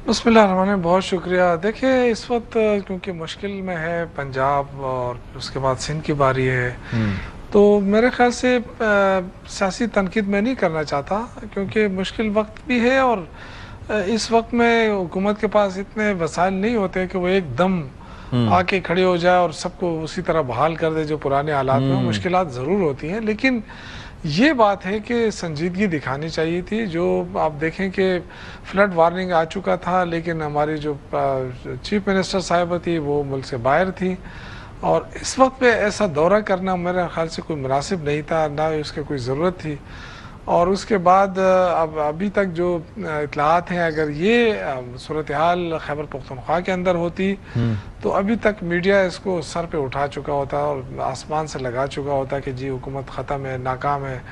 बिस्मिल्लाहिर्रहमानिर्रहीम, बहुत शुक्रिया। देखिए, इस वक्त क्योंकि मुश्किल में है पंजाब और उसके बाद सिंध की बारी है, तो मेरे ख्याल से सियासी तनकीद मैं नहीं करना चाहता, क्योंकि मुश्किल वक्त भी है और इस वक्त में हुकूमत के पास इतने वसाइल नहीं होते कि वो एकदम आके खड़े हो जाए और सबको उसी तरह बहाल कर दे जो पुराने हालात में। मुश्किलात ज़रूर होती हैं, लेकिन ये बात है कि संजीदगी दिखानी चाहिए थी। जो आप देखें कि फ्लड वार्निंग आ चुका था, लेकिन हमारी जो चीफ मिनिस्टर साहिबा थी वो मुल्क से बाहर थी, और इस वक्त पे ऐसा दौरा करना मेरे ख्याल से कोई मुनासिब नहीं था, ना उसकी कोई ज़रूरत थी। और उसके बाद अब अभी तक जो इतलात हैं, अगर ये सूरत हाल खैबर पख्तूनख्वा के अंदर होती तो अभी तक मीडिया इसको सर पे उठा चुका होता और आसमान से लगा चुका होता कि जी हुकूमत ख़त्म है, नाकाम है।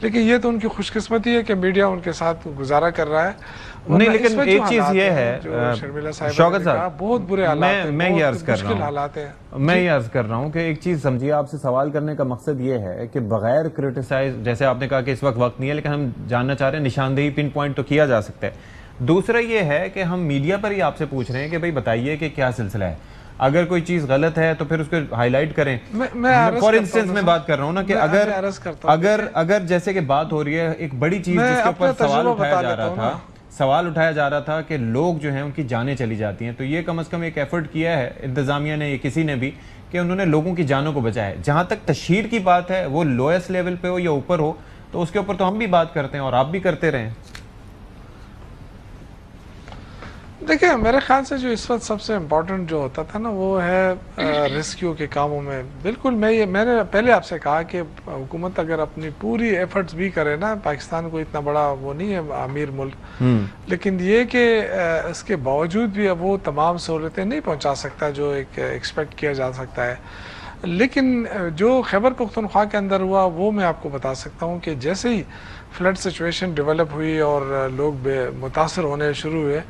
लेकिन ये तो उनकी खुशकिस्मती है कि मीडिया उनके साथ गुजारा कर रहा है। नहीं, लेकिन एक चीज़ ये है शौकत साहब, बहुत बुरे हालात, मैं ये अर्ज कर रहा हूँ, मैं ये अर्ज कर रहा हूँ कि एक चीज़ समझिए, आपसे सवाल करने का मकसद ये है कि बगैर क्रिटिसाइज, जैसे आपने कहा कि इस वक्त नहीं है, लेकिन हम जानना चाह रहे हैं, निशानदेही पिन पॉइंट तो किया जा सकता है। दूसरा ये है कि हम मीडिया पर ही आपसे पूछ रहे हैं कि भाई बताइए कि क्या सिलसिला है, अगर कोई चीज गलत है तो फिर उसको हाईलाइट करें। मैं फॉर इंस्टेंस में बात कर रहा हूँ ना कि अगर जैसे कि बात हो रही है, एक बड़ी चीज जिसके ऊपर सवाल उठाया जा रहा था कि लोग जो हैं उनकी जानें चली जाती हैं, तो ये कम से कम एक एफर्ट किया है इंतजामिया ने, ये किसी ने भी, कि उन्होंने लोगों की जानों को बचाया है। जहां तक तशहीर की बात है, वो लोएस्ट लेवल पे हो या ऊपर हो, तो उसके ऊपर तो हम भी बात करते हैं और आप भी करते रहें। देखिए, मेरे ख्याल से जो इस वक्त सबसे इम्पोर्टेंट जो होता था ना, वो है रेस्क्यू के कामों में। बिल्कुल, मैंने पहले आपसे कहा कि हुकूमत अगर अपनी पूरी एफर्ट्स भी करे ना, पाकिस्तान को इतना बड़ा वो नहीं है अमीर मुल्क, लेकिन ये कि इसके बावजूद भी अब वो तमाम सहूलतें नहीं पहुंचा सकता जो एक एक्सपेक्ट किया जा सकता है। लेकिन जो खैबर पख्तूनख्वा के अंदर हुआ वो मैं आपको बता सकता हूँ कि जैसे ही फ्लड सिचुएशन डेवलप हुई और लोग मुतासर होने शुरू हुए,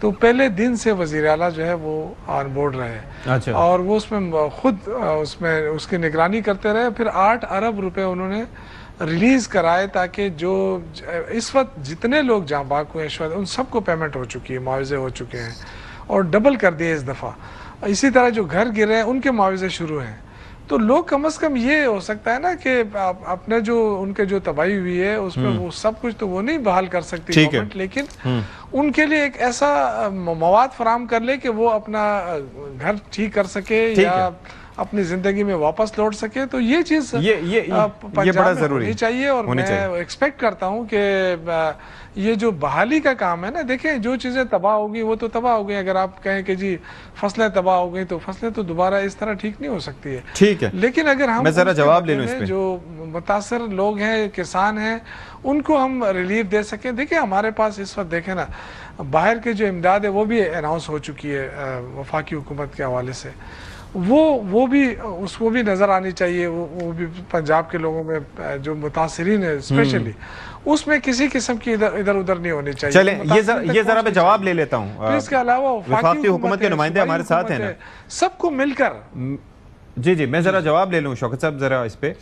तो पहले दिन से वज़ीर आला जो है वो ऑन बोर्ड रहे। अच्छा। और वो उसमें खुद उसमें उसकी निगरानी करते रहे। फिर 8 अरब रुपए उन्होंने रिलीज़ कराए, ताकि जो इस वक्त जितने लोग जहाँ बाग हुए हैं उन सबको पेमेंट हो चुकी है, मुआवजे हो चुके हैं, और डबल कर दिए इस दफ़ा। इसी तरह जो घर गिरे हैं उनके मुआवजे शुरू हैं। तो लोग कम से कम ये हो सकता है ना कि अपने जो उनके जो तबाही हुई है उसमें वो सब कुछ तो वो नहीं बहाल कर सकती गवर्नमेंट, लेकिन उनके लिए एक ऐसा मवाद फराम कर ले कि वो अपना घर ठीक कर सके या अपनी जिंदगी में वापस लौट सके। तो ये चीज ये बड़ा जरूरी चाहिए, और मैं एक्सपेक्ट करता हूँ कि ये जो बहाली का काम है ना, देखें जो चीजें तबाह होगी वो तो तबाह हो गई। अगर आप कहें कि जी फसलें तबाह हो गई, तो फसलें तो दोबारा इस तरह ठीक नहीं हो सकती है। ठीक है, लेकिन अगर हम जरा जवाब ले लूं इस पे, जो मुतासर लोग हैं, किसान हैं, उनको हम रिलीफ दे सकें। देखिए, हमारे पास इस वक्त देखें ना, बाहर की जो इमदाद है वो भी अनाउंस हो चुकी है वफाकी हुकूमत के हवाले से। वो भी उसको भी नज़र आनी चाहिए। वो भी पंजाब के लोगों में जो मुतासरीन है स्पेशली, उसमें किसी किस्म की इधर उधर नहीं होनी चाहिए। चले ये जरा मैं जवाब ले लेता हूँ। इसके अलावा वफाकी हुकूमत के नुमाइंदे हमारे साथ हैं ना, सबको मिलकर। जी, मैं जरा जवाब ले लूँ शौकत साहब, जरा इस पे।